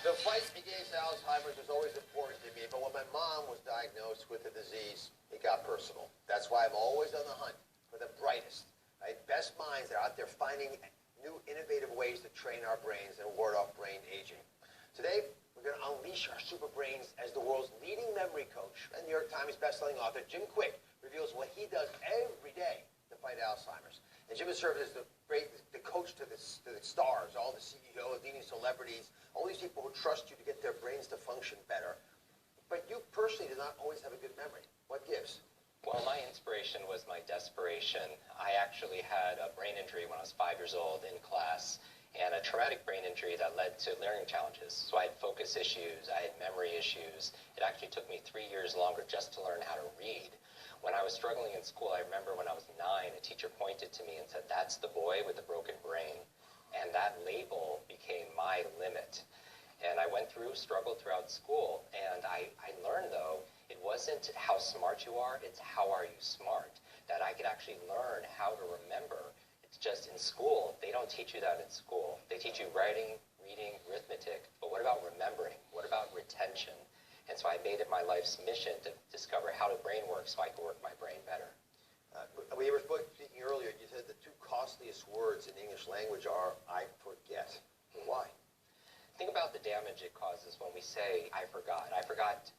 The fight against Alzheimer's was always important to me, but when my mom was diagnosed with the disease, it got personal. That's why I'm always on the hunt for the brightest, right? Best minds that are out there finding new innovative ways to train our brains and ward off brain aging. Today, we're going to unleash our super brains as the world's leading memory coach and New York Times bestselling author Jim Quick reveals what he does every day to fight Alzheimer's. And Jim has served as the coach to the stars, all the CEOs, leading celebrities, all these people who trust you to get their brains to function better. But you personally do not always have a good memory. What gives? Well, my inspiration was my desperation. I actually had a brain injury when I was 5 years old in class, and a traumatic brain injury that led to learning challenges. So I had focus issues, I had memory issues. It actually took me 3 years longer just to learn how to read. When I was struggling in school, I remember when I was 9, a teacher pointed to me and said, "That's the boy with the broken brain." And that label became my limit. And I went through, struggled throughout school, and I learned, though, it wasn't how smart you are, it's how are you smart. That I could actually learn how to remember. It's just in school, they don't teach you that in school. They teach you writing, reading, arithmetic, but what about remembering? What about retention? And so I made it my life's mission to discover how the brain works so I could work my brain better. We were speaking earlier, you said the two costliest words in English language are, "I forget." Why? Think about the damage it causes when we say, I forgot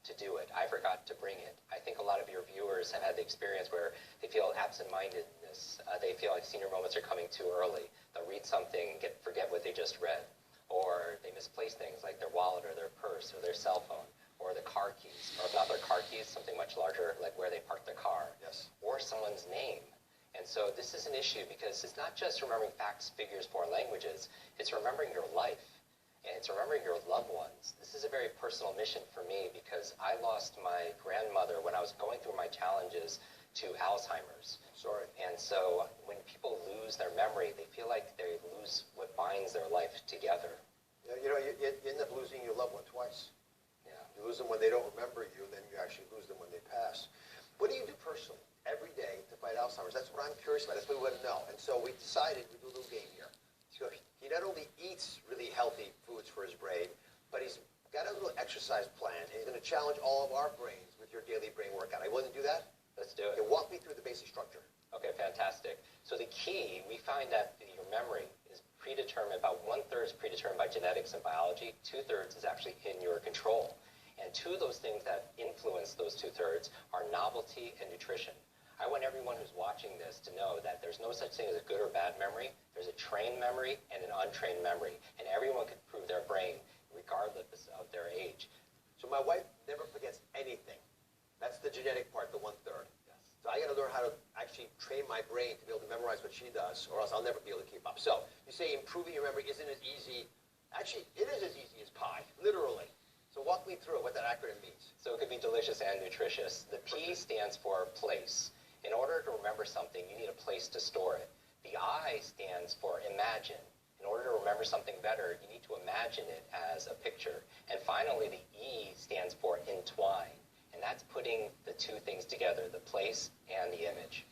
to do it, I forgot to bring it. I think a lot of your viewers have had the experience where they feel absent-mindedness. They feel like senior moments are coming too early. They'll read something, forget what they just read. Or they misplace things like their wallet or their purse or their cell phone or the car keys. Or if not their car keys, something much larger like where they parked their car. Yes. Or someone's name. And so this is an issue because it's not just remembering facts, figures, foreign languages. It's remembering your life. And it's remembering your loved ones. This is a very personal mission for me because I lost my grandmother when I was going through my challenges to Alzheimer's. Sorry. And so when people lose their memory, they feel like they lose what binds their life together. You end up losing your loved one twice. Yeah. You lose them when they don't remember you, then you actually lose them when they pass. What do you do personally every day to fight Alzheimer's? That's what I'm curious about. That's what we want to know. And so we decided we'd do a little game here. So he not only eats really healthy foods for his brain, but he's got a little exercise plan, and he's going to challenge all of our brains with your daily brain workout. Are you willing to do that? Let's do it. Okay, walk me through the basic structure. Okay, fantastic. So the key, we find that your memory is predetermined, about 1/3 is predetermined by genetics and biology, 2/3 is actually in your control. And two of those things that influence those 2/3 are novelty and nutrition. I want everyone who's watching this to know that there's no such thing as a good or bad memory. There's a trained memory and an untrained memory. And everyone can improve their brain regardless of their age. So my wife never forgets anything. That's the genetic part, the 1/3. Yes. So I got to learn how to actually train my brain to be able to memorize what she does, or else I'll never be able to keep up. So you say improving your memory isn't as easy. Actually, it is as easy as pie, literally. So walk me through what that acronym means. So it could be delicious and nutritious. The P stands for place. In order to remember something, you need a place to store it. The I stands for imagine. In order to remember something better, you need to imagine it as a picture. And finally, the E stands for entwine. And that's putting the two things together, the place and the image.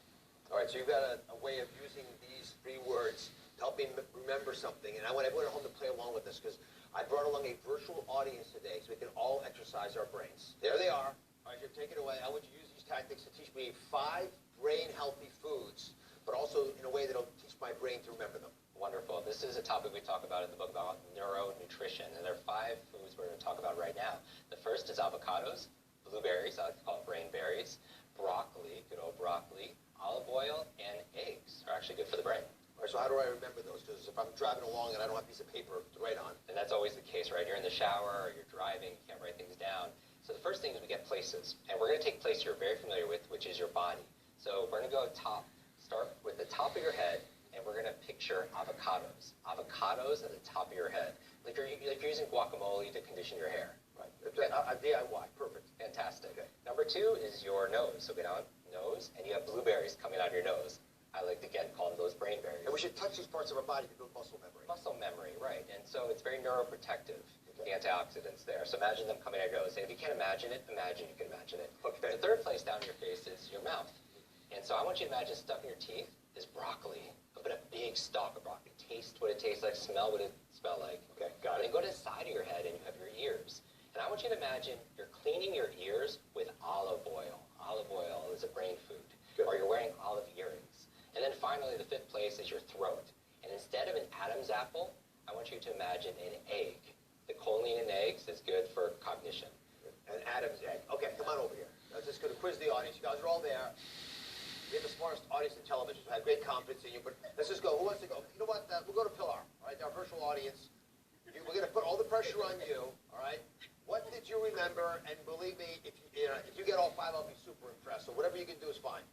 All right, so you've got a way of using these three words to help me remember something. And I want everyone at home to play along with this because I brought along a virtual audience today so we can all exercise our brains. There they are. All right, take it away. I want you to use these tactics to teach me 5 brain-healthy foods, but also in a way that'll teach my brain to remember them. Wonderful. This is a topic we talk about in the book about Neuro Nutrition, and there are 5 foods we're going to talk about right now. The first is avocados, blueberries, I like to call it brain berries, broccoli, good old broccoli, olive oil, and eggs are actually good for the brain. All right, so how do I remember those? Because if I'm driving along and I don't have a piece of paper to write on. And that's always the case, right? You're in the shower or you're driving, you can't write things down. So the first thing is we get places, and we're going to take a place you're very familiar with, which is your body. So we're going to go top, start with the top of your head, and we're going to picture avocados. Avocados at the top of your head. Like you're using guacamole to condition your hair. Right. A DIY. Perfect. Fantastic. Okay. Number 2 is your nose. So go down, nose, and you have blueberries coming out of your nose. I like to, again, call them those brain berries. And we should touch these parts of our body to build muscle memory. Muscle memory, right. And so it's very neuroprotective. The antioxidants there. So imagine them coming out of your nose. And if you can't imagine it, imagine you can imagine it. Okay. The third place down your face is your mouth. And so I want you to imagine stuff in your teeth is broccoli. But a big stalk of broccoli. Taste what it tastes like, smell what it smells like. Okay, got it. And then go to the side of your head and you have your ears. And I want you to imagine you're cleaning your ears with olive oil. Olive oil is a brain food. Good. Or you're wearing olive earrings. And then finally, the fifth place is your throat. And instead of an Adam's apple, I want you to imagine an egg. The choline in eggs is good for cognition. An Adam's egg. Okay, come on over here. I was just going to quiz the audience. You guys are all there. We have the smartest audience in television, so I have great confidence in you. But let's just go. Who wants to go? You know what? We'll go to Pilar, all right? Our virtual audience. We're going to put all the pressure on you, all right? What did you remember? And believe me, if you get all five, I'll be super impressed. So whatever you can do is fine.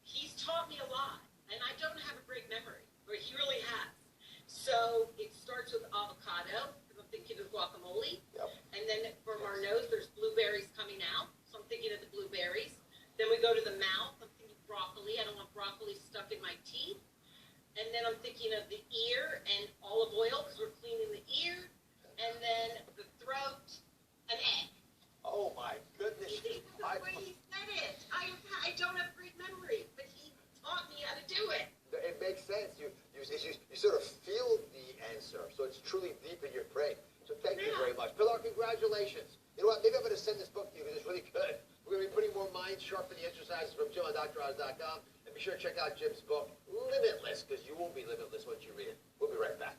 He's taught me a lot, and I don't have a great memory, but he really has. So it starts with avocado, because I'm thinking of guacamole. Yep. And then from our nose, there's blueberries coming out, so I'm thinking of the blueberries. Then we go to the mouth, I'm thinking broccoli. I don't want broccoli stuck in my teeth. And then I'm thinking of the ear and olive oil, because we're cleaning the ear. And then the throat, an egg. Oh, my goodness. This is the way he said it. I don't have great memory, but he taught me how to do it. It makes sense. You sort of feel the answer, so it's truly deep in your brain. So thank you very much. Pilar, congratulations. You know what? Maybe I'm going to send this book to you because it's really good. We're going to be putting more mind-sharpening exercises from Jim on DrOz.com. And be sure to check out Jim's book, Limitless, because you will be limitless once you read it. We'll be right back.